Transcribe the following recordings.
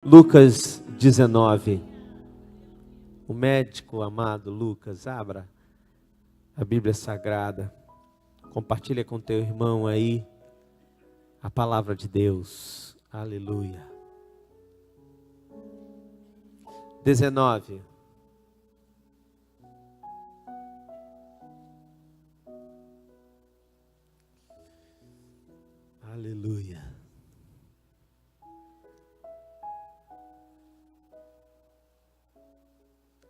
Lucas 19. O médico amado Lucas, abra a Bíblia Sagrada. Compartilha com teu irmão aí a palavra de Deus. Aleluia. 19. Aleluia.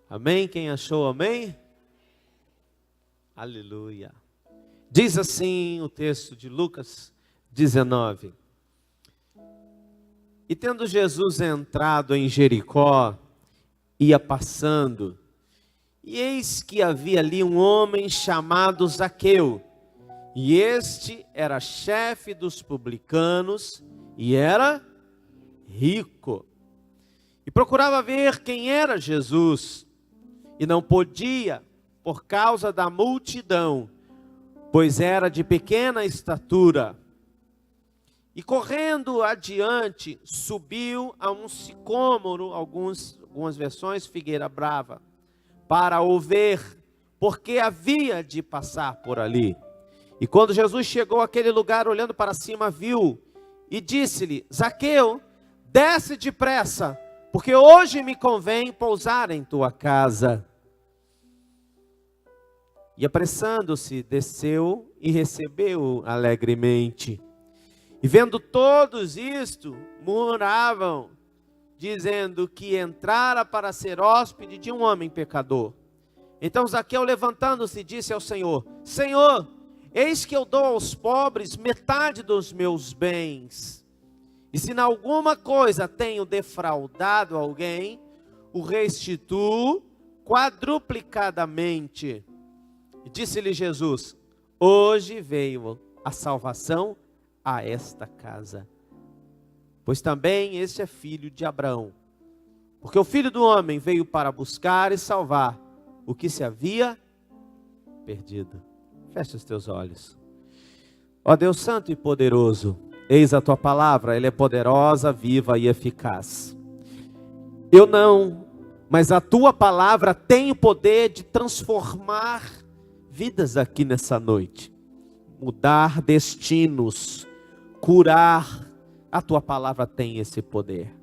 Amém? Quem achou, amém? Aleluia. Diz assim o texto de Lucas 19. E tendo Jesus entrado em Jericó, ia passando, e eis que havia ali um homem chamado Zaqueu, e este era chefe dos publicanos, e era rico. E procurava ver quem era Jesus, e não podia, por causa da multidão, pois era de pequena estatura. E correndo adiante, subiu a um sicômoro, algumas versões, figueira brava, para o ver, porque havia de passar por ali. E quando Jesus chegou àquele lugar, olhando para cima, viu, e disse-lhe: Zaqueu, desce depressa, porque hoje me convém pousar em tua casa. E apressando-se, desceu e recebeu-o alegremente. E vendo todos isto, murmuravam, dizendo que entrara para ser hóspede de um homem pecador. Então Zaqueu, levantando-se, disse ao Senhor: Senhor, eis que eu dou aos pobres metade dos meus bens. E se em alguma coisa tenho defraudado alguém, o restituo quadruplicadamente. E disse-lhe Jesus: hoje veio a salvação a esta casa, pois também este é filho de Abraão. Porque o Filho do Homem veio para buscar e salvar o que se havia perdido. Fecha os teus olhos. Ó Deus santo e poderoso, eis a tua palavra, ela é poderosa, viva e eficaz. Eu não, mas a tua palavra tem o poder de transformar vidas aqui nessa noite, mudar destinos, curar. A tua palavra tem esse poder.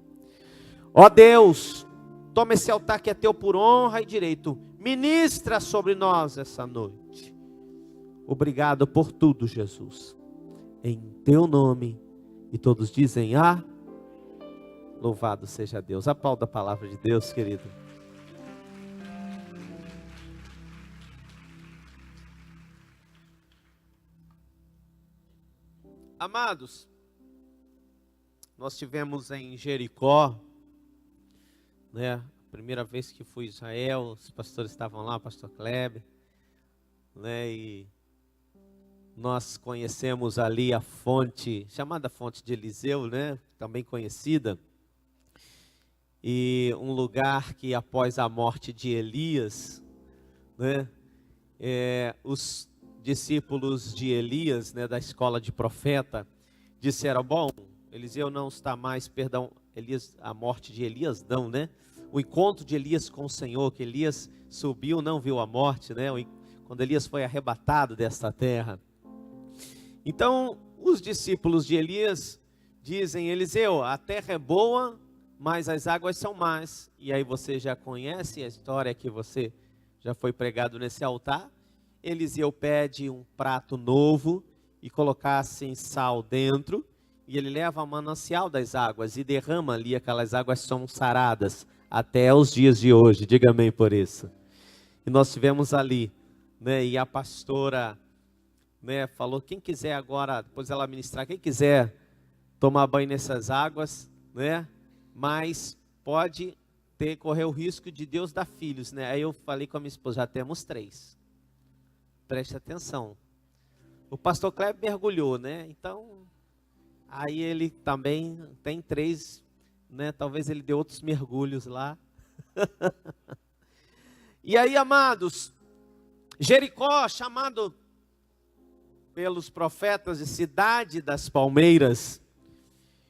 Ó Deus, toma esse altar que é teu por honra e direito, ministra sobre nós essa noite. Obrigado por tudo, Jesus, em teu nome. E todos dizem: louvado seja Deus. Aplauda a palavra de Deus, querido. Amados, nós estivemos em Jericó, né? Primeira vez que fui a Israel, os pastores estavam lá, o pastor Kleber, né? E nós conhecemos ali a fonte, chamada Fonte de Eliseu, né? Também conhecida. E um lugar que após a morte de Elias, né? Os discípulos de Elias, né, da escola de profeta, disseram: bom, Eliseu não está mais, Elias, a morte de Elias não, né? O encontro de Elias com o Senhor, que Elias subiu, não viu a morte, né? Quando Elias foi arrebatado desta terra. Então, os discípulos de Elias dizem: Eliseu, a terra é boa, mas as águas são más. E aí você já conhece a história que você já foi pregado nesse altar. Eliseu pede um prato novo e colocasse sal dentro, e ele leva ao manancial das águas e derrama ali, aquelas águas são saradas até os dias de hoje. Diga amém por isso. E nós estivemos ali, né, e a pastora, né, falou: quem quiser agora, depois ela ministrar, quem quiser tomar banho nessas águas, né, mas pode correr o risco de Deus dar filhos, né? Aí eu falei com a minha esposa: já temos 3. Preste atenção. O pastor Kleber mergulhou, né? Então, aí ele também tem 3, né? Talvez ele dê outros mergulhos lá. E aí, amados, Jericó, chamado pelos profetas de cidade das palmeiras,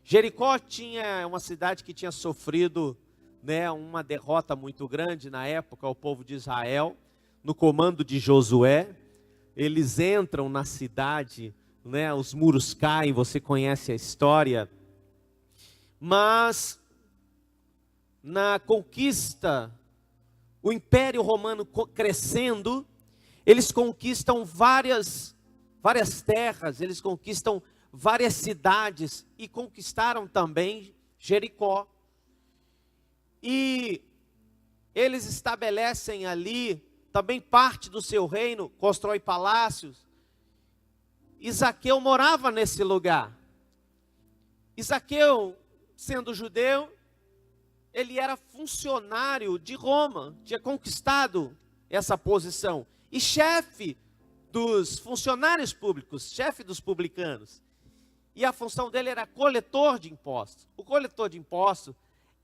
Jericó tinha uma cidade que tinha sofrido, né, uma derrota muito grande na época, o povo de Israel, no comando de Josué. Eles entram na cidade, né, os muros caem, você conhece a história. Mas na conquista, o Império Romano crescendo, eles conquistam várias terras, eles conquistam várias cidades e conquistaram também Jericó. E eles estabelecem ali também parte do seu reino, constrói palácios. E Zaqueu morava nesse lugar. E Zaqueu, sendo judeu, ele era funcionário de Roma, tinha conquistado essa posição. E chefe dos funcionários públicos, chefe dos publicanos. E a função dele era coletor de impostos. O coletor de impostos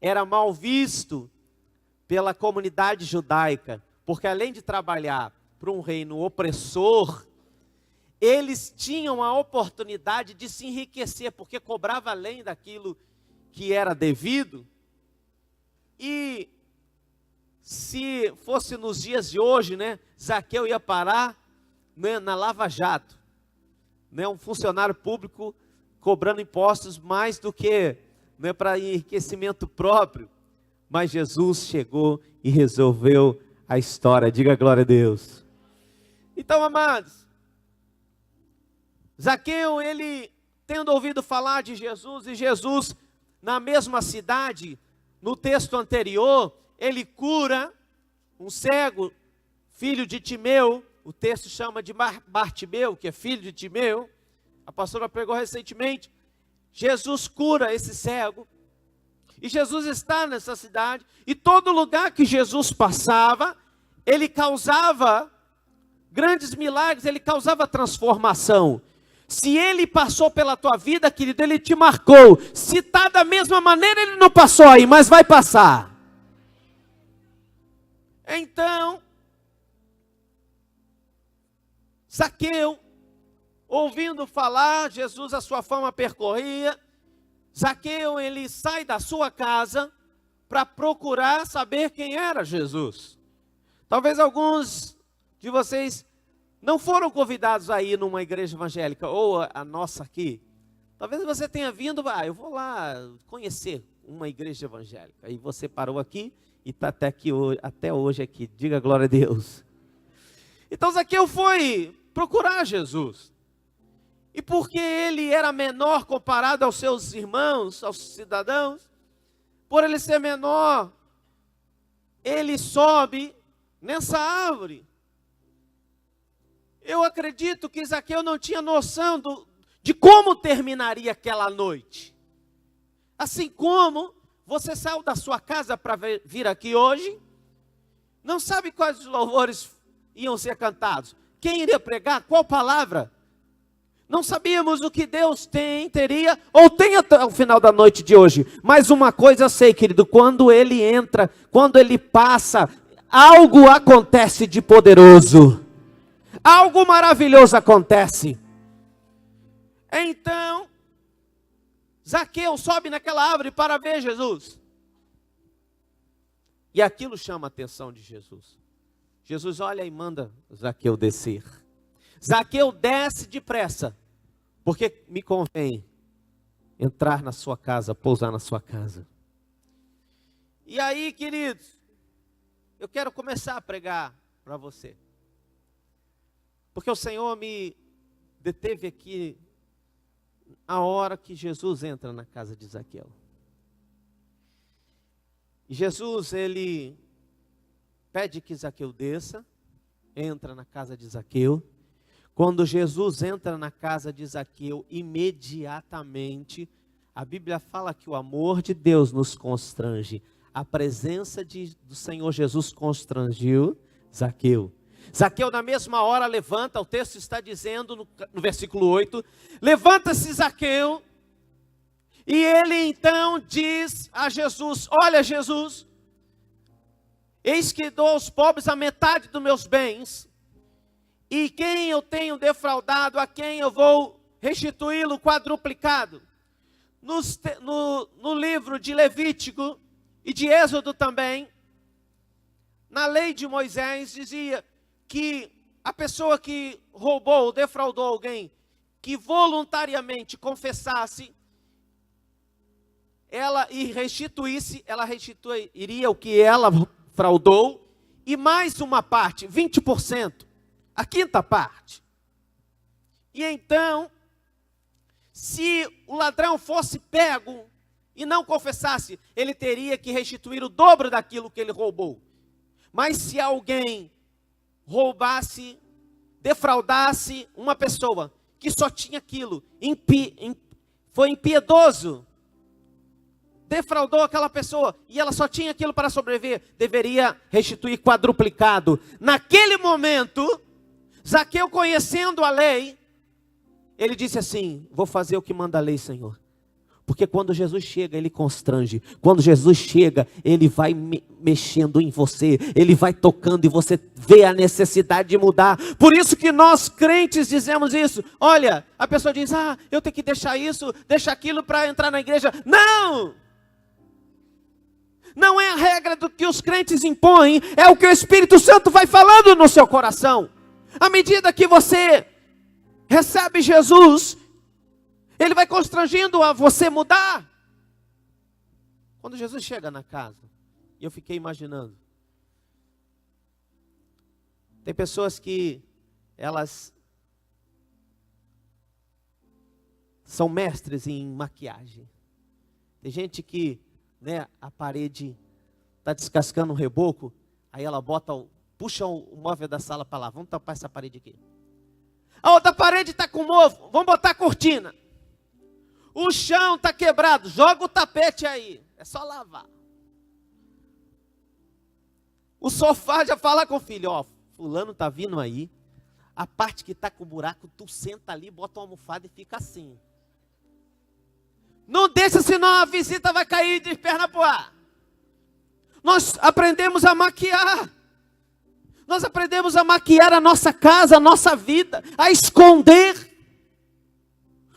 era mal visto pela comunidade judaica, porque além de trabalhar para um reino opressor, eles tinham a oportunidade de se enriquecer, porque cobrava além daquilo que era devido. E se fosse nos dias de hoje, né, Zaqueu ia parar, né, na Lava Jato, né, um funcionário público cobrando impostos mais do que, né, para enriquecimento próprio. Mas Jesus chegou e resolveu a história. Diga glória a Deus. Então, amados, Zaqueu, ele tendo ouvido falar de Jesus, e Jesus na mesma cidade, no texto anterior, ele cura um cego, filho de Timeu. O texto chama de Bartimeu, que é filho de Timeu. A pastora pregou recentemente. Jesus cura esse cego. E Jesus está nessa cidade. E todo lugar que Jesus passava, ele causava grandes milagres, ele causava transformação. Se ele passou pela tua vida, querido, ele te marcou. Se está da mesma maneira, ele não passou aí, mas vai passar. Então, Zaqueu, ouvindo falar, Jesus a sua fama percorria. Zaqueu, ele sai da sua casa para procurar saber quem era Jesus. Talvez alguns de vocês não foram convidados a ir numa igreja evangélica, ou a nossa aqui. Talvez você tenha vindo, eu vou lá conhecer uma igreja evangélica. E você parou aqui e está até hoje aqui. Diga glória a Deus. Então Zaqueu foi procurar Jesus. E porque ele era menor comparado aos seus irmãos, aos cidadãos, por ele ser menor, ele sobe nessa árvore. Eu acredito que Zaqueu não tinha noção de como terminaria aquela noite. Assim como você saiu da sua casa para vir aqui hoje, não sabe quais os louvores iam ser cantados, quem iria pregar, qual palavra. Não sabíamos o que Deus teria ou tem até o final da noite de hoje. Mas uma coisa eu sei, querido, quando ele entra, quando ele passa, algo acontece de poderoso. Algo maravilhoso acontece. Então, Zaqueu sobe naquela árvore para ver Jesus. E aquilo chama a atenção de Jesus. Jesus olha e manda Zaqueu descer. Zaqueu desce depressa, porque me convém entrar na sua casa, pousar na sua casa. E aí, queridos, eu quero começar a pregar para você. Porque o Senhor me deteve aqui a hora que Jesus entra na casa de Zaqueu. E Jesus, ele pede que Zaqueu desça, entra na casa de Zaqueu. Quando Jesus entra na casa de Zaqueu, imediatamente, a Bíblia fala que o amor de Deus nos constrange. A presença do Senhor Jesus constrangiu Zaqueu. Zaqueu na mesma hora levanta, o texto está dizendo no versículo 8, levanta-se Zaqueu, e ele então diz a Jesus, olha Jesus, eis que dou aos pobres a metade dos meus bens, e quem eu tenho defraudado, a quem eu vou restituí-lo quadruplicado. no livro de Levítico e de Êxodo também, na lei de Moisés, dizia que a pessoa que roubou ou defraudou alguém, que voluntariamente confessasse, ela restituiria o que ela fraudou, e mais uma parte, 20%, a quinta parte. E então, se o ladrão fosse pego e não confessasse, ele teria que restituir o dobro daquilo que ele roubou. Mas se alguém roubasse, defraudasse uma pessoa que só tinha aquilo, foi impiedoso, defraudou aquela pessoa e ela só tinha aquilo para sobreviver, deveria restituir quadruplicado. Naquele momento, Zaqueu, conhecendo a lei, ele disse assim: vou fazer o que manda a lei, Senhor. Porque quando Jesus chega, ele constrange. Quando Jesus chega, ele vai mexendo em você. Ele vai tocando e você vê a necessidade de mudar. Por isso que nós crentes dizemos isso. Olha, a pessoa diz: eu tenho que deixar isso, deixar aquilo para entrar na igreja. Não! Não é a regra do que os crentes impõem. É o que o Espírito Santo vai falando no seu coração. À medida que você recebe Jesus, ele vai constrangendo a você mudar. Quando Jesus chega na casa, e eu fiquei imaginando, tem pessoas que elas são mestres em maquiagem. Tem gente que, a parede está descascando um reboco, aí ela puxa o móvel da sala para lá, vamos tapar essa parede aqui. A outra parede está com mofo, vamos botar a cortina. O chão está quebrado, joga o tapete aí, é só lavar. O sofá já fala com o filho: fulano está vindo aí, a parte que está com buraco, tu senta ali, bota uma almofada e fica assim. Não deixa, senão a visita vai cair de perna pro ar. Nós aprendemos a maquiar. Nós aprendemos a maquiar a nossa casa, a nossa vida, a esconder.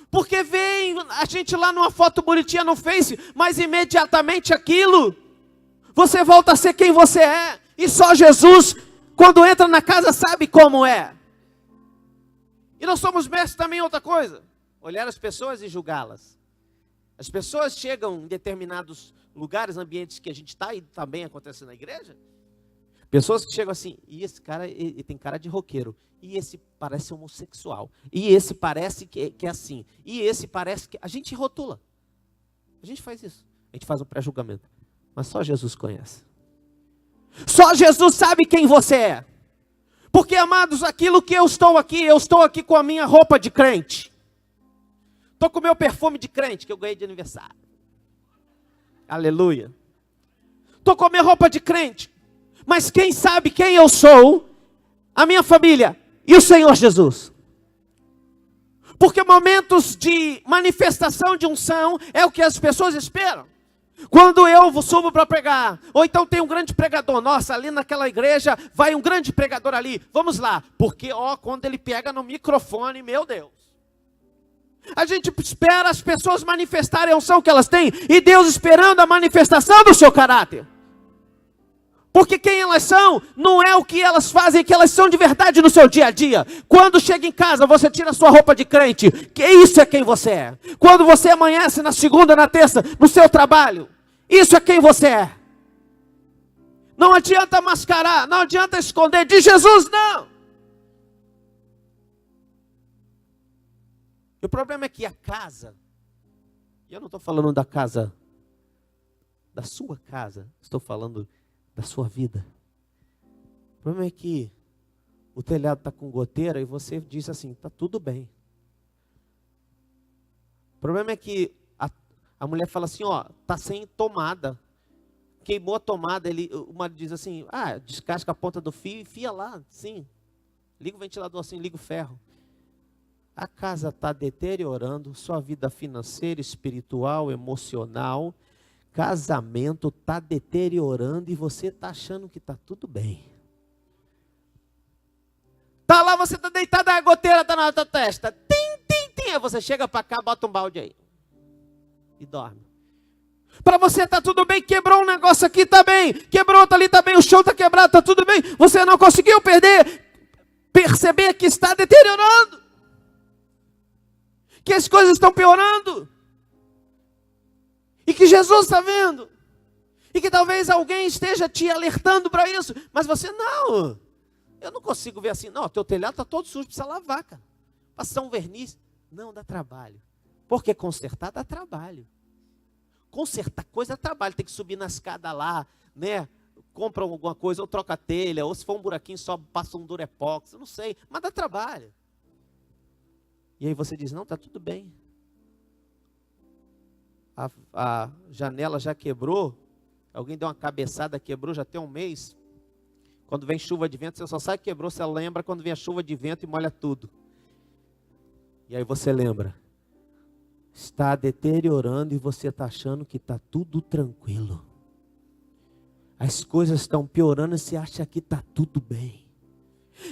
Porque vem a gente lá numa foto bonitinha no Face, mas imediatamente aquilo, você volta a ser quem você é. E só Jesus, quando entra na casa, sabe como é. E nós somos mestres também em outra coisa: olhar as pessoas e julgá-las. As pessoas chegam em determinados lugares, ambientes que a gente está, e também acontece na igreja. Pessoas que chegam assim: e esse cara ele tem cara de roqueiro, e esse parece homossexual, e esse parece que é assim, e esse parece que... A gente rotula, a gente faz isso, a gente faz um pré-julgamento, mas só Jesus conhece. Só Jesus sabe quem você é. Porque, amados, aquilo que eu estou aqui com a minha roupa de crente, estou com o meu perfume de crente que eu ganhei de aniversário, aleluia, estou com a minha roupa de crente. Mas quem sabe quem eu sou? A minha família e o Senhor Jesus. Porque momentos de manifestação de unção é o que as pessoas esperam. Quando eu subo para pregar, ou então tem um grande pregador, nossa, ali naquela igreja vai um grande pregador ali, vamos lá. Porque quando ele pega no microfone, meu Deus. A gente espera as pessoas manifestarem a unção que elas têm, e Deus esperando a manifestação do seu caráter. Porque quem elas são, não é o que elas fazem, que elas são de verdade no seu dia a dia. Quando chega em casa, você tira a sua roupa de crente, que isso é quem você é. Quando você amanhece na segunda, na terça, no seu trabalho, isso é quem você é. Não adianta mascarar, não adianta esconder, de Jesus não. E o problema é que a casa, e eu não estou falando da casa, da sua casa, estou falando da sua vida. O problema é que o telhado está com goteira e você diz assim: está tudo bem. O problema é que a mulher fala assim: está sem tomada, queimou a tomada. O marido diz assim: descasca a ponta do fio e enfia lá, sim, liga o ventilador assim, liga o ferro. A casa está deteriorando, sua vida financeira, espiritual, emocional, casamento está deteriorando e você está achando que está tudo bem. Está lá, você está deitado, a goteira está na tua testa. Tim, tim, tim. Aí você chega para cá, bota um balde aí. e dorme. Para você está tudo bem, quebrou um negócio aqui, está bem. Quebrou outro ali, está bem. O chão está quebrado, está tudo bem. Você não conseguiu perceber que está deteriorando. Que as coisas estão piorando. E que Jesus está vendo. E que talvez alguém esteja te alertando para isso. Mas você, não, eu não consigo ver assim. Não, teu telhado está todo sujo, precisa lavar, cara. Passar um verniz. Não, dá trabalho. Porque consertar dá trabalho. Consertar coisa dá trabalho. Tem que subir na escada lá, né? Compra alguma coisa, ou troca a telha, ou se for um buraquinho, só passa um durepox. Eu não sei, mas dá trabalho. E aí você diz, não, está tudo bem. A janela já quebrou. Alguém deu uma cabeçada, quebrou, já tem um mês. Quando vem chuva de vento, você só sabe que quebrou, você lembra quando vem a chuva de vento e molha tudo. E aí você lembra. Está deteriorando e você está achando que está tudo tranquilo. As coisas estão piorando e você acha que está tudo bem.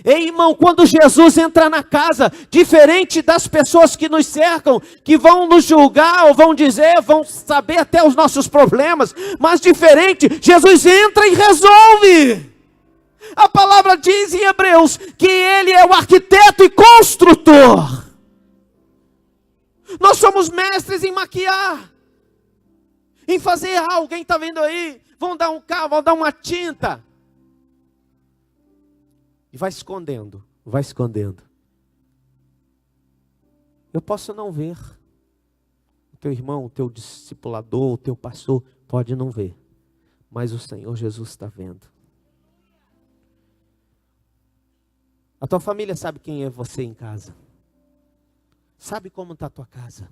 Ei, irmão, quando Jesus entra na casa, diferente das pessoas que nos cercam, que vão nos julgar ou vão dizer, vão saber até os nossos problemas, mas diferente, Jesus entra e resolve. A palavra diz em Hebreus que Ele é o arquiteto e construtor. Nós somos mestres em maquiar, em fazer, alguém está vendo aí, vão dar um carro, vão dar uma tinta. E vai escondendo, vai escondendo. Eu posso não ver. O teu irmão, o teu discipulador, o teu pastor pode não ver. Mas o Senhor Jesus está vendo. A tua família sabe quem é você em casa. Sabe como está a tua casa.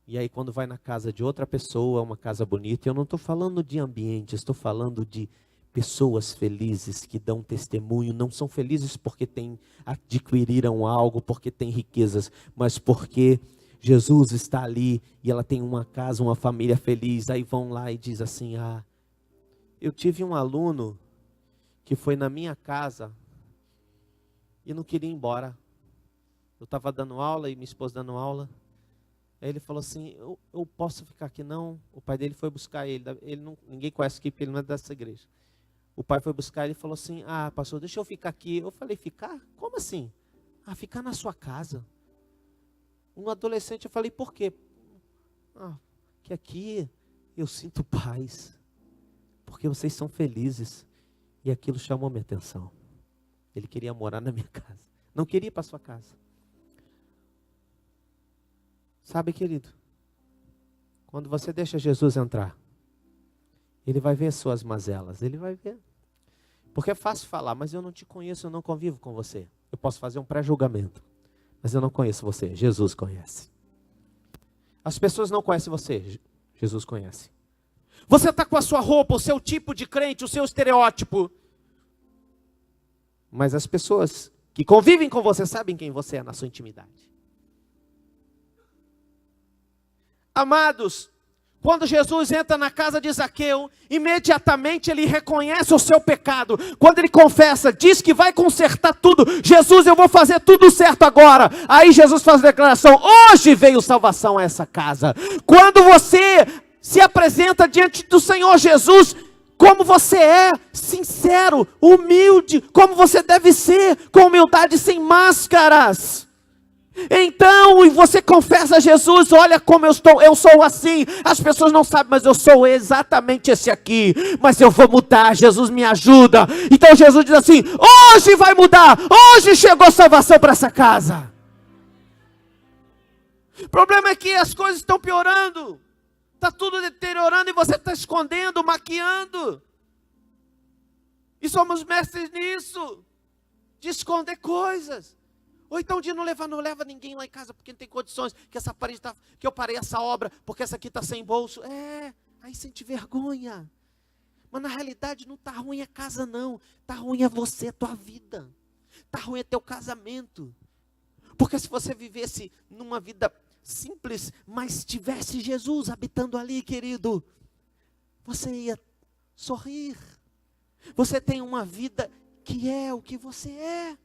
E aí quando vai na casa de outra pessoa, uma casa bonita, eu não estou falando de ambiente, estou falando de pessoas felizes que dão testemunho, não são felizes porque adquiriram algo, porque têm riquezas, mas porque Jesus está ali e ela tem uma casa, uma família feliz. Aí vão lá e diz assim, eu tive um aluno que foi na minha casa e não queria ir embora. Eu estava dando aula e minha esposa dando aula. Aí ele falou assim, eu posso ficar aqui não? O pai dele foi buscar ele, ninguém conhece aqui porque ele não é dessa igreja. O pai foi buscar ele e falou assim, pastor, deixa eu ficar aqui. Eu falei, ficar? Como assim? Ficar na sua casa. Um adolescente, eu falei, por quê? Que aqui eu sinto paz. Porque vocês são felizes. E aquilo chamou minha atenção. Ele queria morar na minha casa. Não queria ir para sua casa. Sabe, querido? Quando você deixa Jesus entrar, Ele vai ver as suas mazelas. Ele vai ver. Porque é fácil falar, mas eu não te conheço, eu não convivo com você. Eu posso fazer um pré-julgamento, mas eu não conheço você. Jesus conhece. As pessoas não conhecem você. Jesus conhece. Você está com a sua roupa, o seu tipo de crente, o seu estereótipo. Mas as pessoas que convivem com você sabem quem você é na sua intimidade. Amados, quando Jesus entra na casa de Zaqueu, imediatamente ele reconhece o seu pecado. Quando ele confessa, diz que vai consertar tudo. Jesus, eu vou fazer tudo certo agora. Aí Jesus faz a declaração, hoje veio salvação a essa casa. Quando você se apresenta diante do Senhor Jesus, como você é, sincero, humilde, como você deve ser, com humildade, sem máscaras. Então, e você confessa a Jesus, olha como eu sou assim, as pessoas não sabem, mas eu sou exatamente esse aqui, mas eu vou mudar, Jesus me ajuda. Então Jesus diz assim, hoje vai mudar, hoje chegou salvação para essa casa. O problema é que as coisas estão piorando, está tudo deteriorando e você está escondendo, maquiando. E somos mestres nisso, de esconder coisas. Ou então de não leva ninguém lá em casa porque não tem condições, que essa parede que eu parei essa obra, porque essa aqui está sem bolso. Aí sente vergonha. Mas na realidade não está ruim a casa não, está ruim é você, a tua vida. Está ruim é teu casamento. Porque se você vivesse numa vida simples, mas tivesse Jesus habitando ali, querido, você ia sorrir. Você tem uma vida que é o que você é.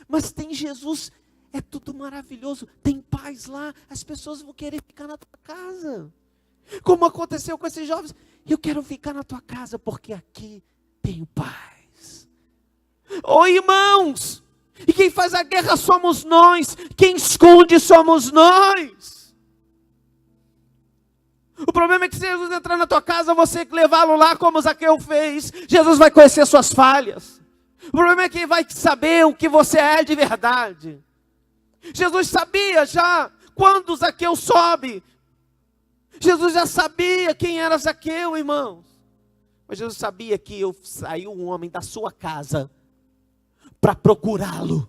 Mas tem Jesus é tudo maravilhoso, tem paz lá, as pessoas vão querer ficar na tua casa. Como aconteceu com esses jovens, eu quero ficar na tua casa porque aqui tenho paz. Oh, irmãos, e quem faz a guerra somos nós, quem esconde somos nós. O problema é que se Jesus entrar na tua casa, você levá-lo lá como Zaqueu fez, Jesus vai conhecer suas falhas. O problema é que vai saber o que você é de verdade. Jesus sabia já quando Zaqueu sobe. Jesus já sabia quem era Zaqueu, irmãos. Mas Jesus sabia que saiu um homem da sua casa para procurá-lo.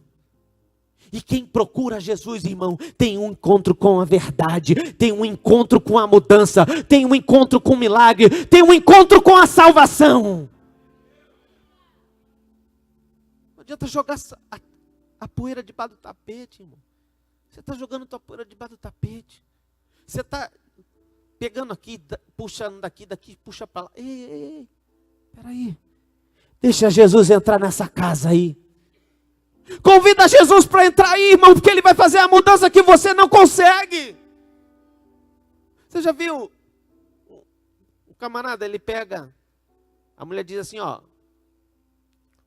E quem procura Jesus, irmão, tem um encontro com a verdade, tem um encontro com a mudança, tem um encontro com o milagre, tem um encontro com a salvação. Não adianta jogar a poeira debaixo do tapete, irmão. Você está jogando tua poeira debaixo do tapete. Você está pegando aqui, puxando daqui, puxa para lá. Ei, peraí. Deixa Jesus entrar nessa casa aí. Convida Jesus para entrar aí, irmão, porque Ele vai fazer a mudança que você não consegue. Você já viu? O camarada, ele pega, a mulher diz assim, ó,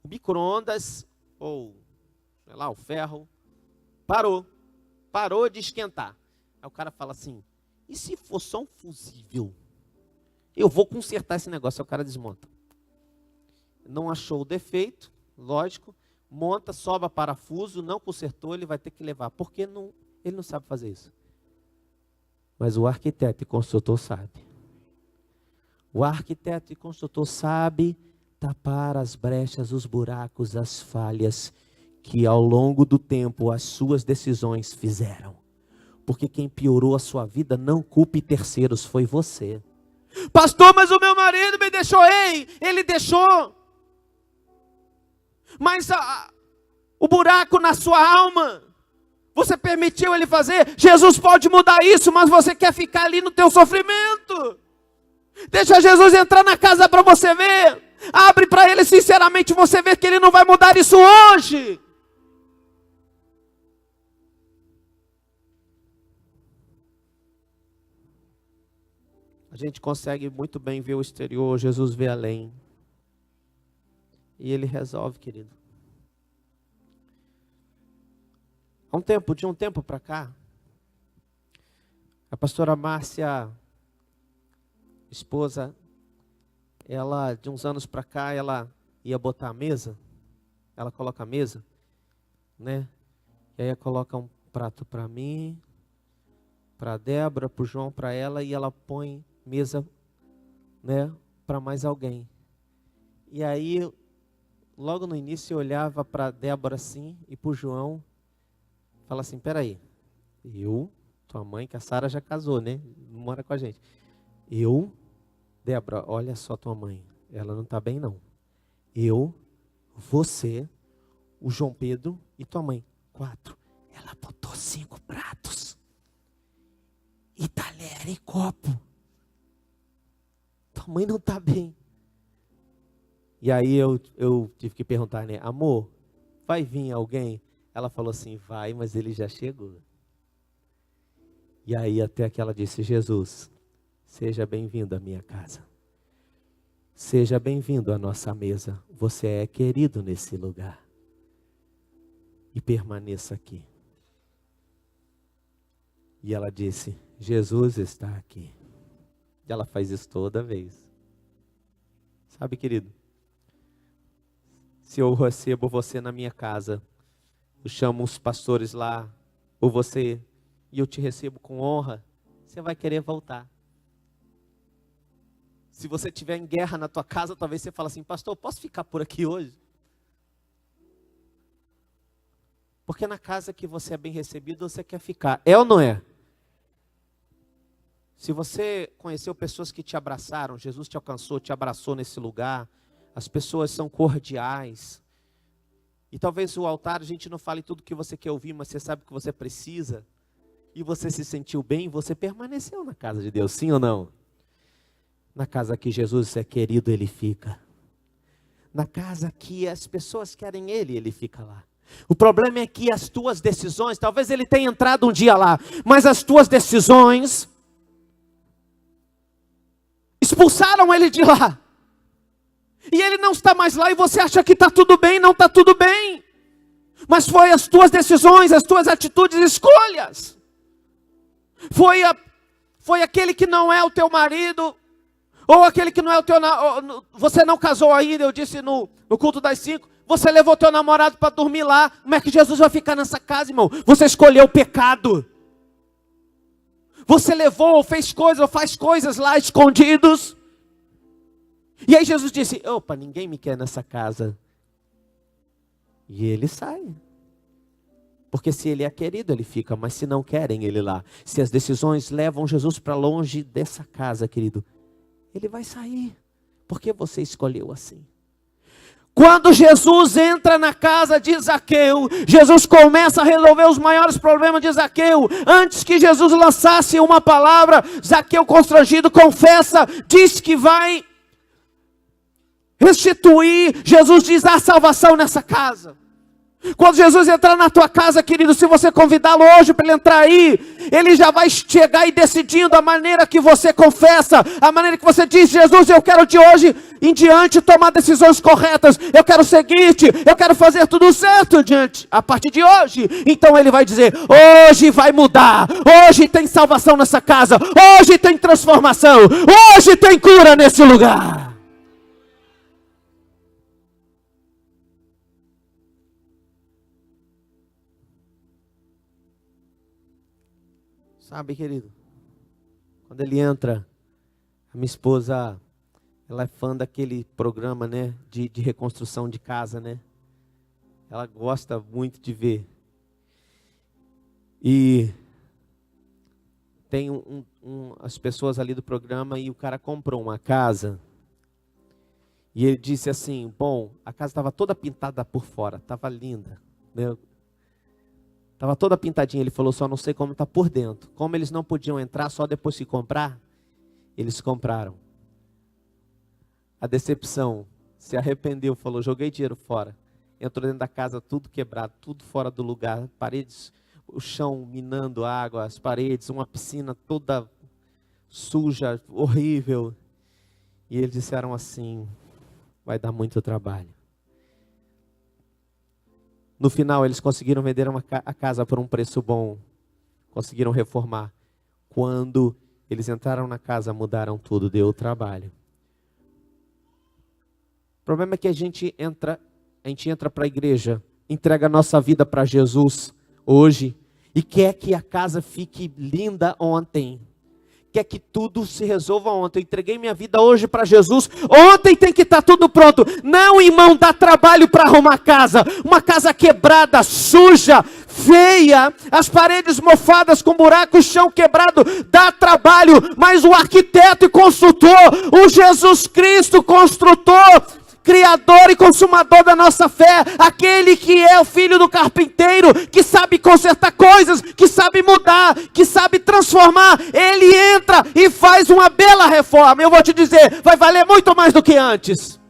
o micro-ondas, ou, sei lá, o ferro, parou de esquentar. Aí o cara fala assim, e se for só um fusível? Eu vou consertar esse negócio. Aí o cara desmonta. Não achou o defeito, lógico, monta, sobra parafuso, não consertou, ele vai ter que levar. Porque ele não sabe fazer isso. Mas o arquiteto e construtor sabe. O arquiteto e construtor sabe tapar as brechas, os buracos, as falhas que ao longo do tempo as suas decisões fizeram. Porque quem piorou a sua vida não culpe terceiros, foi você. Pastor, mas o meu marido me deixou. Ei, ele deixou. Mas o buraco na sua alma, você permitiu ele fazer? Jesus pode mudar isso, mas você quer ficar ali no teu sofrimento. Deixa Jesus entrar na casa para você ver. Abre para ele sinceramente, você vê que ele não vai mudar isso hoje. A gente consegue muito bem ver o exterior, Jesus vê além. E Ele resolve, querido. De um tempo para cá, a pastora Márcia, esposa, ela, de uns anos para cá, ela ia botar a mesa, ela coloca a mesa, né? E aí ela coloca um prato para mim, para a Débora, para o João, para ela, e ela põe mesa, né, para mais alguém. E aí, logo no início, eu olhava para a Débora assim, e para o João, fala assim, peraí, tua mãe, que a Sara já casou, né, não mora com a gente. Débora, olha só tua mãe, ela não está bem não. Você, o João Pedro e tua mãe, 4. Ela botou 5 pratos, e talher e copo. Tua mãe não está bem. E aí eu tive que perguntar, né? Amor, vai vir alguém? Ela falou assim, vai, mas ele já chegou. E aí até que ela disse, Jesus, seja bem-vindo à minha casa. Seja bem-vindo à nossa mesa. Você é querido nesse lugar. E permaneça aqui. E ela disse, Jesus está aqui. E ela faz isso toda vez. Sabe, querido? Se eu recebo você na minha casa, eu chamo os pastores lá, ou você, e eu te recebo com honra, você vai querer voltar. Se você estiver em guerra na tua casa, talvez você fale assim, pastor, posso ficar por aqui hoje? Porque na casa que você é bem recebido, você quer ficar. É ou não é? Se você conheceu pessoas que te abraçaram, Jesus te alcançou, te abraçou nesse lugar, as pessoas são cordiais. E talvez o altar a gente não fale tudo que você quer ouvir, mas você sabe que você precisa. E você se sentiu bem, você permaneceu na casa de Deus, sim ou não? Na casa que Jesus é querido, Ele fica. Na casa que as pessoas querem Ele fica lá. O problema é que as tuas decisões, talvez ele tenha entrado um dia lá, mas as tuas decisões expulsaram ele de lá. E ele não está mais lá e você acha que está tudo bem, não está tudo bem. Mas foi as tuas decisões, as tuas atitudes e escolhas. Foi aquele que não é o teu marido, ou aquele que não é o teu... Você não casou ainda, eu disse no culto das 5. Você levou teu namorado para dormir lá. Como é que Jesus vai ficar nessa casa, irmão? Você escolheu o pecado. Você levou, ou fez coisas, ou faz coisas lá escondidos. E aí Jesus disse, opa, ninguém me quer nessa casa. E ele sai. Porque se ele é querido, ele fica. Mas se não querem ele lá, se as decisões levam Jesus para longe dessa casa, querido, ele vai sair. Porque você escolheu assim. Quando Jesus entra na casa de Zaqueu, Jesus começa a resolver os maiores problemas de Zaqueu. Antes que Jesus lançasse uma palavra, Zaqueu constrangido confessa, diz que vai restituir. Jesus diz, há salvação nessa casa. Quando Jesus entrar na tua casa, querido, se você convidá-lo hoje para ele entrar aí, ele já vai chegar e decidindo a maneira que você confessa, a maneira que você diz, Jesus, eu quero de hoje em diante tomar decisões corretas, eu quero seguir-te, eu quero fazer tudo certo a partir de hoje. Então ele vai dizer, hoje vai mudar, hoje tem salvação nessa casa, hoje tem transformação, hoje tem cura nesse lugar. Sabe, querido, quando ele entra, a minha esposa, ela é fã daquele programa, né, de reconstrução de casa, né? Ela gosta muito de ver. E tem as pessoas ali do programa e o cara comprou uma casa. E ele disse assim, bom, a casa estava toda pintada por fora, estava linda, né? Estava toda pintadinha, ele falou, só não sei como está por dentro. Como eles não podiam entrar só depois que comprar, eles compraram. A decepção, se arrependeu, falou, joguei dinheiro fora. Entrou dentro da casa, tudo quebrado, tudo fora do lugar. Paredes, o chão minando água, as paredes, uma piscina toda suja, horrível. E eles disseram assim, vai dar muito trabalho. No final, eles conseguiram vender a casa por um preço bom. Conseguiram reformar. Quando eles entraram na casa, mudaram tudo, deu trabalho. O problema é que a gente entra para a igreja, entrega a nossa vida para Jesus hoje, e quer que a casa fique linda ontem. Quer que tudo se resolva ontem. Eu entreguei minha vida hoje para Jesus. Ontem tem que estar tudo pronto. Não, irmão, dá trabalho para arrumar casa. Uma casa quebrada, suja, feia, as paredes mofadas com buraco, o chão quebrado, dá trabalho. Mas o arquiteto e construtor, o Jesus Cristo construtor, Criador e consumador da nossa fé, aquele que é o filho do carpinteiro, que sabe consertar coisas, que sabe mudar, que sabe transformar, ele entra e faz uma bela reforma. Eu vou te dizer, vai valer muito mais do que antes.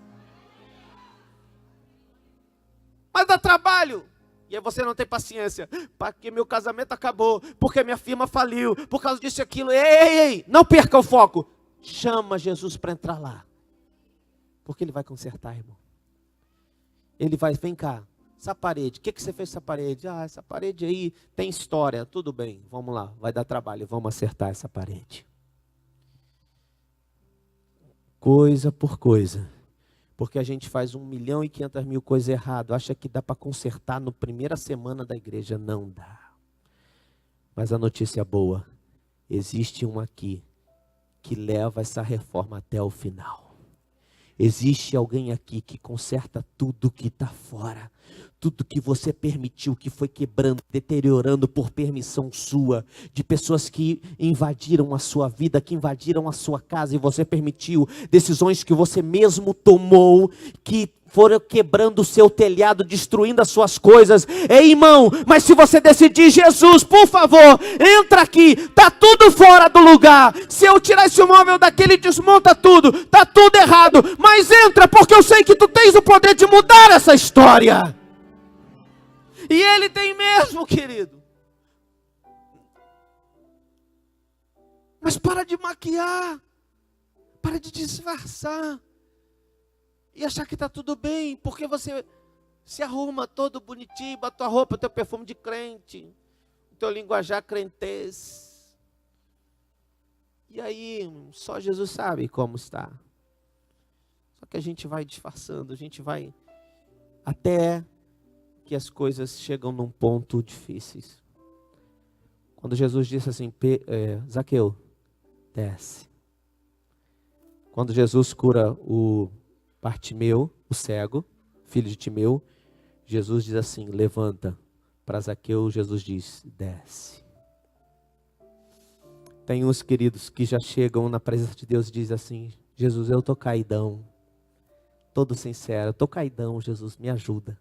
Mas dá trabalho. E aí você não tem paciência, porque meu casamento acabou, porque minha firma faliu, por causa disso e aquilo. Ei, não perca o foco. Chama Jesus para entrar lá. Porque ele vai consertar, irmão. Ele vai, vem cá, essa parede, o que você fez com essa parede? Ah, essa parede aí tem história, tudo bem, vamos lá, vai dar trabalho, vamos acertar essa parede. Coisa por coisa. Porque a gente faz 1.500.000 coisas erradas, acha que dá para consertar na primeira semana da igreja, não dá. Mas a notícia boa, existe um aqui que leva essa reforma até o final. Existe alguém aqui que conserta tudo que está fora. Tudo que você permitiu, que foi quebrando, deteriorando por permissão sua. De pessoas que invadiram a sua vida, que invadiram a sua casa e você permitiu. Decisões que você mesmo tomou, que foram quebrando o seu telhado, destruindo as suas coisas. Ei, irmão, mas se você decidir, Jesus, por favor, entra aqui, está tudo fora do lugar. Se eu tirar esse móvel daqui, ele desmonta tudo, está tudo errado. Mas entra, porque eu sei que tu tens o poder de mudar essa história. E ele tem mesmo, querido. Mas para de maquiar, para de disfarçar e achar que está tudo bem, porque você se arruma todo bonitinho, bota tua roupa, teu perfume de crente, o teu linguajar crentez. E aí, só Jesus sabe como está. Só que a gente vai disfarçando, a gente vai até que as coisas chegam num ponto difíceis. Quando Jesus disse assim, Zaqueu, desce. Quando Jesus cura o Bartimeu, o cego, filho de Timeu, Jesus diz assim, levanta. Para Zaqueu, Jesus diz, desce. Tem uns queridos que já chegam na presença de Deus e dizem assim, Jesus, eu estou caidão. Todo sincero, eu estou caidão, Jesus, me ajuda.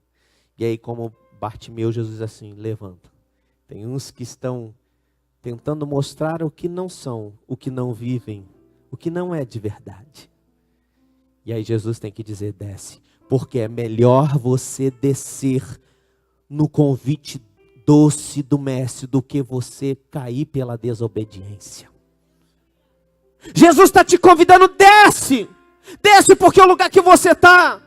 E aí, como Bartimeu, Jesus diz assim, levanta. Tem uns que estão tentando mostrar o que não são, o que não vivem, o que não é de verdade. E aí Jesus tem que dizer, desce. Porque é melhor você descer no convite doce do mestre do que você cair pela desobediência. Jesus está te convidando, desce. Desce porque é o lugar que você está.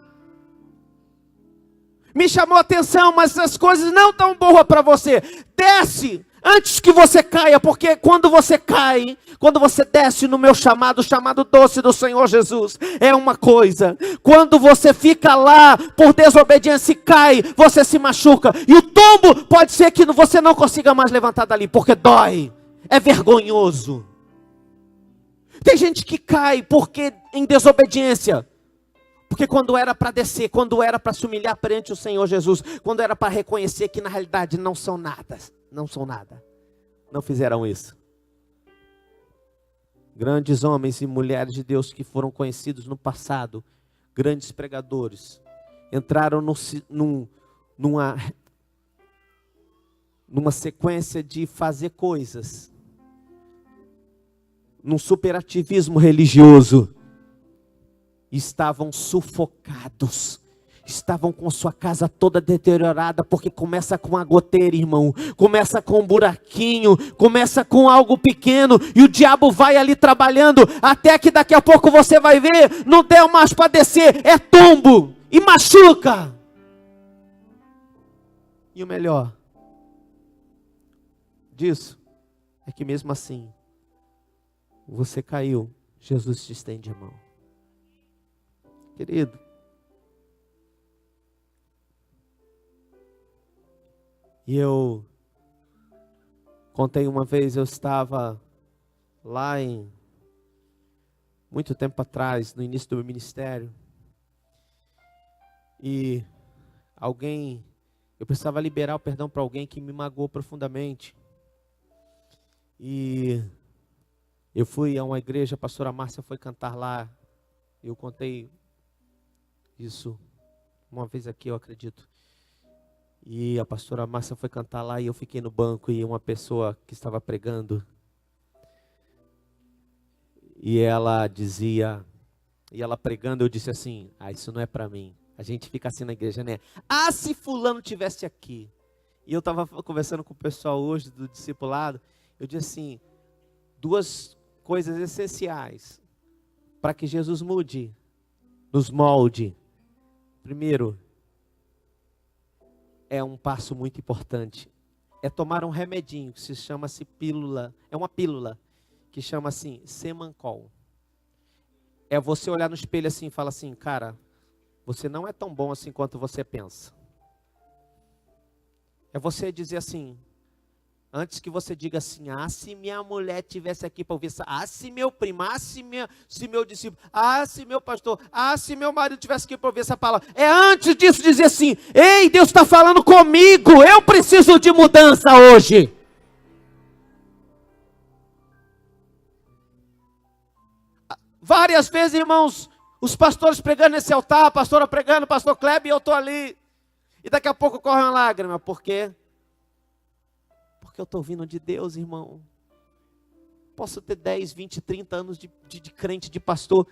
Me chamou a atenção, mas as coisas não estão boas para você. Desce antes que você caia, porque quando você cai, quando você desce no meu chamado, o chamado doce do Senhor Jesus, é uma coisa. Quando você fica lá por desobediência e cai, você se machuca. E o tombo pode ser que você não consiga mais levantar dali, porque dói, é vergonhoso. Tem gente que cai porque em desobediência. Porque quando era para descer, quando era para se humilhar perante o Senhor Jesus, quando era para reconhecer que na realidade não são nada, não fizeram isso. Grandes homens e mulheres de Deus que foram conhecidos no passado, grandes pregadores, entraram numa sequência de fazer coisas, num superativismo religioso. Estavam sufocados, estavam com sua casa toda deteriorada, porque começa com uma goteira, irmão, começa com um buraquinho, começa com algo pequeno, e o diabo vai ali trabalhando, até que daqui a pouco você vai ver, não deu mais para descer, é tombo, e machuca. E o melhor disso, é que mesmo assim, você caiu, Jesus te estende a mão. Querido, e eu contei uma vez, eu estava lá muito tempo atrás, no início do meu ministério, e eu precisava liberar o perdão para alguém que me magoou profundamente, e eu fui a uma igreja, a pastora Márcia foi cantar lá, eu contei isso uma vez aqui, eu acredito. E a pastora Márcia foi cantar lá e eu fiquei no banco e uma pessoa que estava pregando. E ela dizia, e ela pregando, eu disse assim, isso não é para mim. A gente fica assim na igreja, né? Se fulano tivesse aqui. E eu estava conversando com o pessoal hoje do discipulado, eu disse assim, duas coisas essenciais para que Jesus mude, nos molde. Primeiro, é um passo muito importante, é tomar um remedinho que se chama-se pílula, é uma pílula que chama assim, Semancol. É você olhar no espelho assim e falar assim, cara, você não é tão bom assim quanto você pensa. É você dizer assim, antes que você diga assim, se minha mulher tivesse aqui para ouvir, se meu primo, se meu discípulo, se meu pastor, se meu marido tivesse aqui para ouvir essa palavra. É antes disso dizer assim, ei, Deus está falando comigo, eu preciso de mudança hoje. Várias vezes, irmãos, os pastores pregando nesse altar, a pastora pregando, o pastor Kleber, e eu estou ali. E daqui a pouco corre uma lágrima, por quê? Porque eu estou ouvindo de Deus, irmão. Posso ter 10, 20, 30 anos de crente, de pastor,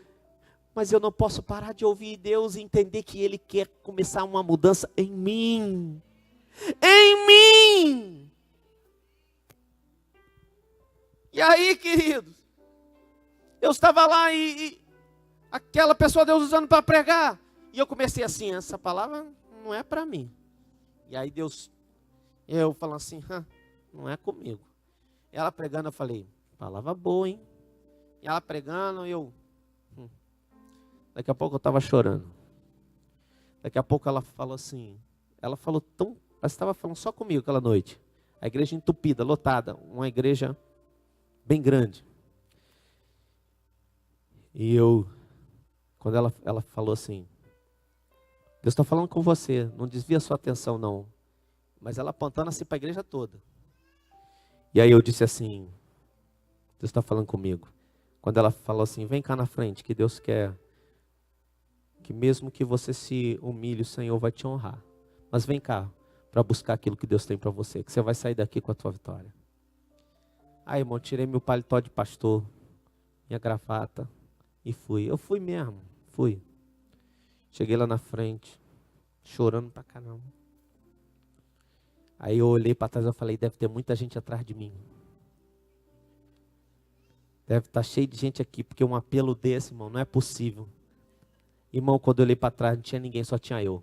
mas eu não posso parar de ouvir Deus e entender que Ele quer começar uma mudança em mim. em mim. E aí, queridos, eu estava lá e aquela pessoa Deus usando para pregar. E eu comecei assim, essa palavra não é para mim. E aí Deus, eu falando assim, não é comigo. Ela pregando, eu falei, palavra boa, hein? E ela pregando, daqui a pouco eu estava chorando. Daqui a pouco ela falou assim, ela falou tão, ela estava falando só comigo aquela noite. A igreja entupida, lotada, uma igreja bem grande. E quando ela falou assim, Deus está falando com você, não desvia sua atenção não. Mas ela apontando assim para a igreja toda. E aí eu disse assim, Deus está falando comigo. Quando ela falou assim, vem cá na frente, que Deus quer, que mesmo que você se humilhe, o Senhor vai te honrar. Mas vem cá, para buscar aquilo que Deus tem para você, que você vai sair daqui com a tua vitória. Aí, irmão, tirei meu paletó de pastor, minha gravata, e fui. Eu fui mesmo, fui. Cheguei lá na frente, chorando pra caramba. Aí eu olhei para trás e falei, deve ter muita gente atrás de mim. Deve estar cheio de gente aqui, porque um apelo desse, irmão, não é possível. Irmão, quando eu olhei para trás, não tinha ninguém, só tinha eu.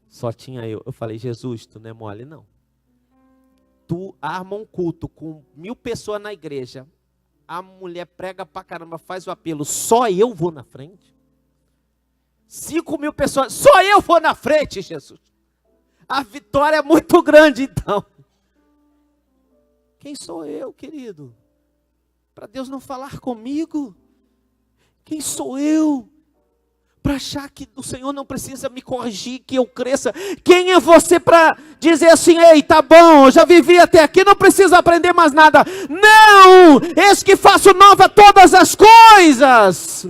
Só tinha eu. Eu falei, Jesus, tu não é mole, não. Tu arma um culto com 1000 pessoas na igreja. A mulher prega pra caramba, faz o apelo. Só eu vou na frente? 5.000 pessoas, só eu vou na frente, Jesus. A vitória é muito grande, então. Quem sou eu, querido? Para Deus não falar comigo? Quem sou eu? Para achar que o Senhor não precisa me corrigir, que eu cresça. Quem é você para dizer assim, ei, tá bom, eu já vivi até aqui, não preciso aprender mais nada. Não, eis que faço nova todas as coisas.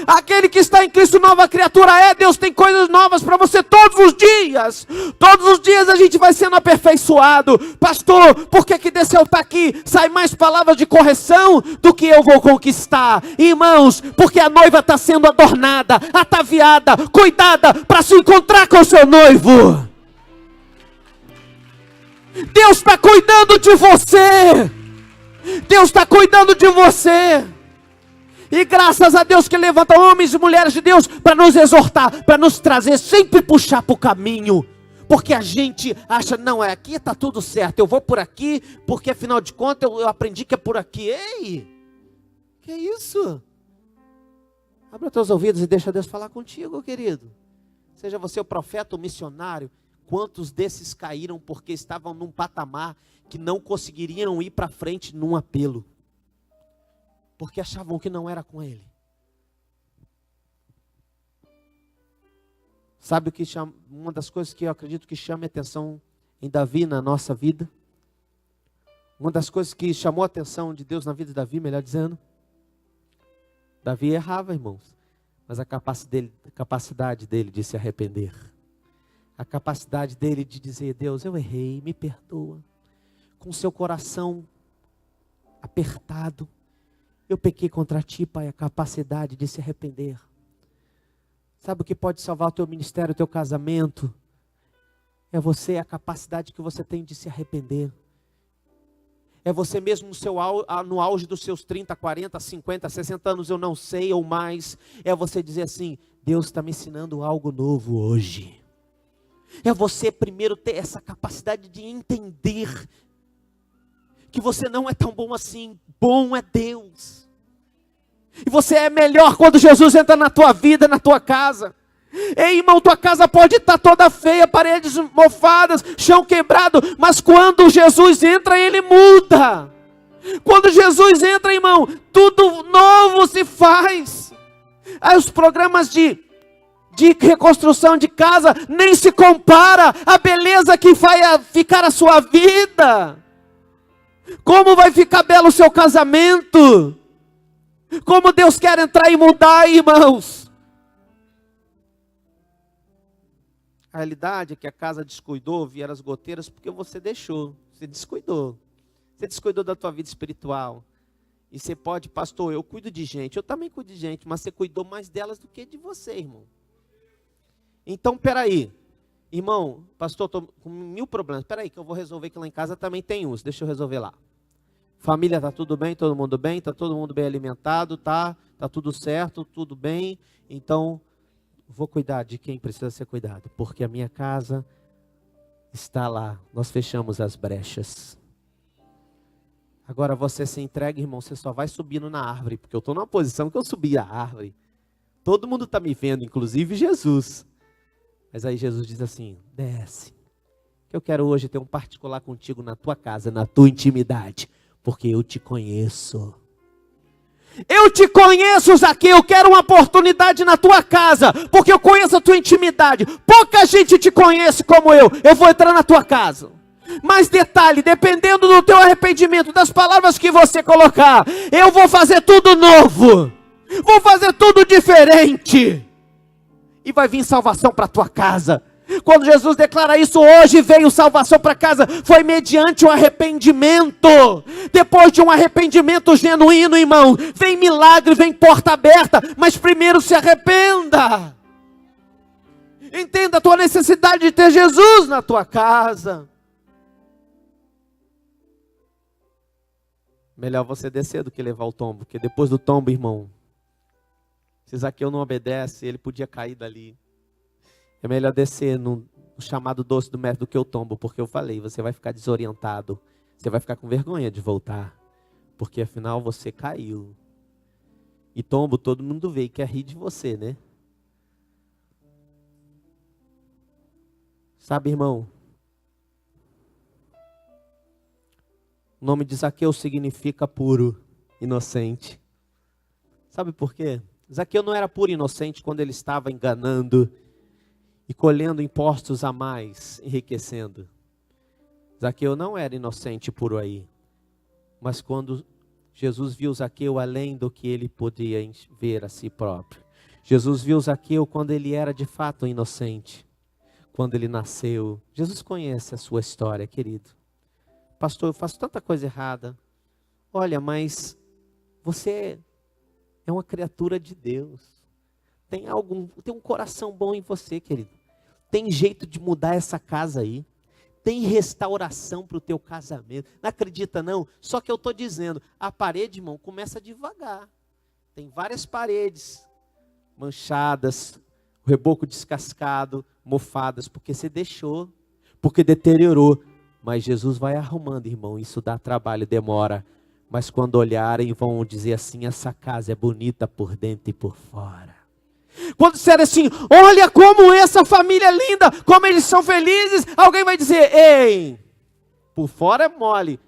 Aquele que está em Cristo, nova criatura é. Deus tem coisas novas para você todos os dias. Todos os dias a gente vai sendo aperfeiçoado. Pastor, por que desse altar aqui sai mais palavras de correção do que eu vou conquistar? Irmãos, porque a noiva está sendo adornada, ataviada, cuidada para se encontrar com o seu noivo. Deus está cuidando de você. Deus está cuidando de você. E graças a Deus que levanta homens e mulheres de Deus para nos exortar, para nos trazer, sempre puxar para o caminho. Porque a gente acha, não, aqui está tudo certo, eu vou por aqui, porque afinal de contas eu aprendi que é por aqui. Ei, que isso? Abra teus ouvidos e deixa Deus falar contigo, querido. Seja você o profeta ou missionário, quantos desses caíram porque estavam num patamar que não conseguiriam ir para frente num apelo? Porque achavam que não era com ele. Sabe o que chama, uma das coisas que eu acredito que chama a atenção em Davi na nossa vida? Uma das coisas que chamou a atenção de Deus na vida de Davi, melhor dizendo, Davi errava, irmãos, mas a capacidade dele de se arrepender, a capacidade dele de dizer, Deus, eu errei, me perdoa, com seu coração apertado, eu pequei contra ti, Pai, a capacidade de se arrepender. Sabe o que pode salvar o teu ministério, o teu casamento? É você, a capacidade que você tem de se arrepender. É você mesmo no auge dos seus 30, 40, 50, 60 anos, eu não sei, ou mais. É você dizer assim, Deus está me ensinando algo novo hoje. É você primeiro ter essa capacidade de entender que você não é tão bom assim, bom é Deus. E você é melhor quando Jesus entra na tua vida, na tua casa. Ei, irmão, tua casa pode estar toda feia, paredes mofadas, chão quebrado, mas quando Jesus entra, ele muda. Quando Jesus entra, irmão, tudo novo se faz. Aí os programas de reconstrução de casa nem se compara à beleza que vai ficar a sua vida. Como vai ficar belo o seu casamento? Como Deus quer entrar e mudar, irmãos? A realidade é que a casa descuidou, vieram as goteiras, porque você deixou, você descuidou. Você descuidou da tua vida espiritual. E você pode, pastor, eu cuido de gente, eu também cuido de gente, mas você cuidou mais delas do que de você, irmão. Então, peraí, Irmão, pastor, estou com 1000 problemas. Espera aí que eu vou resolver, que lá em casa também tem uns. Deixa eu resolver lá. Família, está tudo bem? Todo mundo bem? Está todo mundo bem alimentado? Tá tudo certo? Tudo bem? Então, vou cuidar de quem precisa ser cuidado. Porque a minha casa está lá. Nós fechamos as brechas. Agora você se entrega, irmão, você só vai subindo na árvore. Porque eu estou numa posição que eu subi a árvore. Todo mundo está me vendo, inclusive Jesus. Mas aí Jesus diz assim, desce. Que eu quero hoje ter um particular contigo na tua casa, na tua intimidade. Porque eu te conheço. Eu te conheço, Zaqueu. Eu quero uma oportunidade na tua casa. Porque eu conheço a tua intimidade. Pouca gente te conhece como eu. Eu vou entrar na tua casa. Mas detalhe, dependendo do teu arrependimento, das palavras que você colocar, eu vou fazer tudo novo. Vou fazer tudo diferente. E vai vir salvação para a tua casa. Quando Jesus declara isso, hoje veio salvação para casa, foi mediante o arrependimento. Depois de um arrependimento genuíno, irmão, vem milagre, vem porta aberta, mas primeiro se arrependa. Entenda a tua necessidade de ter Jesus na tua casa. Melhor você descer do que levar o tombo, porque depois do tombo, irmão, se Zaqueu não obedece, ele podia cair dali. É melhor descer no chamado doce do mestre do que o tombo, porque eu falei, você vai ficar desorientado, você vai ficar com vergonha de voltar, porque afinal você caiu. E tombo todo mundo vê e quer rir de você, né? Sabe, irmão, o nome de Zaqueu significa puro, inocente. Sabe por quê? Zaqueu não era puro e inocente quando ele estava enganando e colhendo impostos a mais, enriquecendo. Zaqueu não era inocente por aí. Mas quando Jesus viu Zaqueu além do que ele podia ver a si próprio. Jesus viu Zaqueu quando ele era de fato inocente. Quando ele nasceu. Jesus conhece a sua história, querido. Pastor, eu faço tanta coisa errada. Olha, mas você é uma criatura de Deus. Tem um coração bom em você, querido. Tem jeito de mudar essa casa aí. Tem restauração para o teu casamento. Não acredita não? Só que eu estou dizendo, a parede, irmão, começa devagar. Tem várias paredes manchadas, o reboco descascado, mofadas, porque você deixou, porque deteriorou. Mas Jesus vai arrumando, irmão, isso dá trabalho, demora. Mas quando olharem vão dizer assim, essa casa é bonita por dentro e por fora. Quando disser assim, olha como essa família é linda, como eles são felizes, alguém vai dizer, ei, por fora é mole.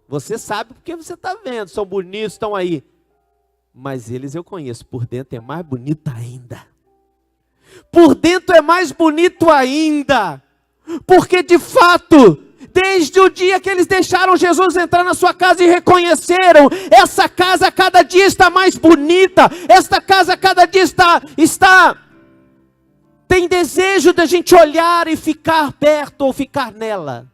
Você sabe porque você está vendo, são bonitos, estão aí. Mas eles eu conheço, por dentro é mais bonito ainda. Por dentro é mais bonito ainda. Porque de fato, desde o dia que eles deixaram Jesus entrar na sua casa e reconheceram, essa casa a cada dia está mais bonita, esta casa a cada dia tem desejo da gente olhar e ficar perto ou ficar nela.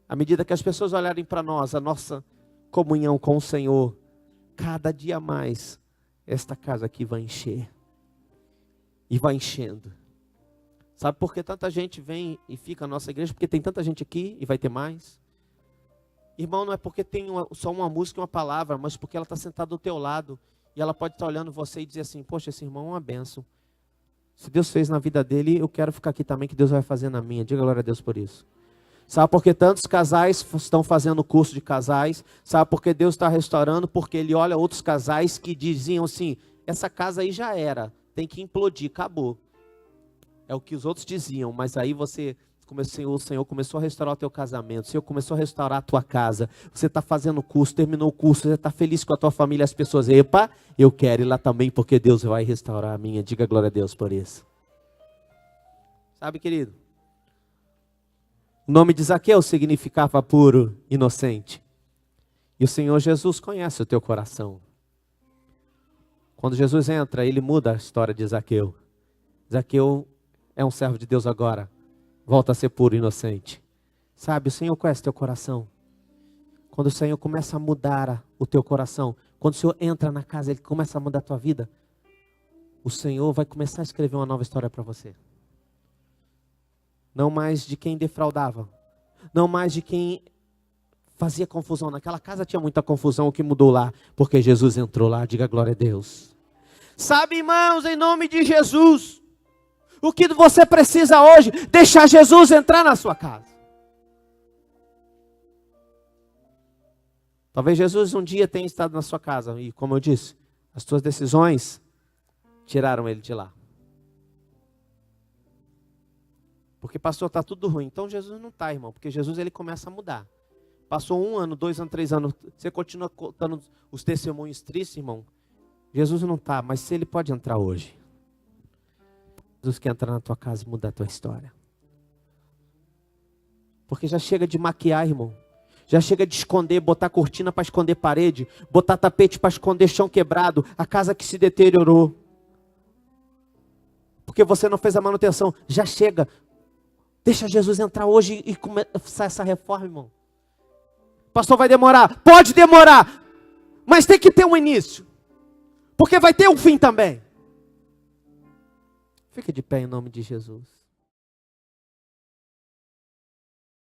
À medida que as pessoas olharem para nós, a nossa comunhão com o Senhor, cada dia mais, esta casa aqui vai encher. E vai enchendo. Sabe por que tanta gente vem e fica na nossa igreja? Porque tem tanta gente aqui e vai ter mais. Irmão, não é porque tem só uma música e uma palavra, mas porque ela está sentada do teu lado. E ela pode estar olhando você e dizer assim, poxa, esse irmão é uma bênção. Se Deus fez na vida dele, eu quero ficar aqui também, que Deus vai fazer na minha. Diga glória a Deus por isso. Sabe por que tantos casais estão fazendo curso de casais? Sabe por que Deus está restaurando? Porque Ele olha outros casais que diziam assim, essa casa aí já era, tem que implodir, acabou. É o que os outros diziam, mas aí o Senhor começou a restaurar o teu casamento, o Senhor começou a restaurar a tua casa, você está fazendo o curso, terminou o curso, você está feliz com a tua família, as pessoas, epa, eu quero ir lá também, porque Deus vai restaurar a minha, diga glória a Deus por isso. Sabe, querido, o nome de Zaqueu significava puro, inocente, e o Senhor Jesus conhece o teu coração. Quando Jesus entra, Ele muda a história de Zaqueu. Zaqueu é um servo de Deus agora. Volta a ser puro e inocente. Sabe, o Senhor conhece teu coração. Quando o Senhor começa a mudar o teu coração, quando o Senhor entra na casa, Ele começa a mudar a tua vida, o Senhor vai começar a escrever uma nova história para você. não mais de quem defraudava, não mais de quem fazia confusão. Naquela casa tinha muita confusão, o que mudou lá? Porque Jesus entrou lá, diga glória a Deus. Sabe, irmãos, em nome de Jesus, o que você precisa hoje? Deixar Jesus entrar na sua casa. Talvez Jesus um dia tenha estado na sua casa e, como eu disse, as suas decisões tiraram ele de lá. Porque pastor, está tudo ruim. Então Jesus não está, irmão, porque Jesus ele começa a mudar. Passou 1 ano, 2 anos, 3 anos, você continua contando os testemunhos tristes, irmão. Jesus não está, mas se ele pode entrar hoje. Jesus quer entrar na tua casa e mudar a tua história. Porque já chega de maquiar, irmão. Já chega de esconder, botar cortina para esconder parede, botar tapete para esconder chão quebrado, a casa que se deteriorou. Porque você não fez a manutenção. Já chega. Deixa Jesus entrar hoje e começar essa reforma, irmão. Pastor, vai demorar? Pode demorar. Mas tem que ter um início. Porque vai ter um fim também. Fica de pé em nome de Jesus.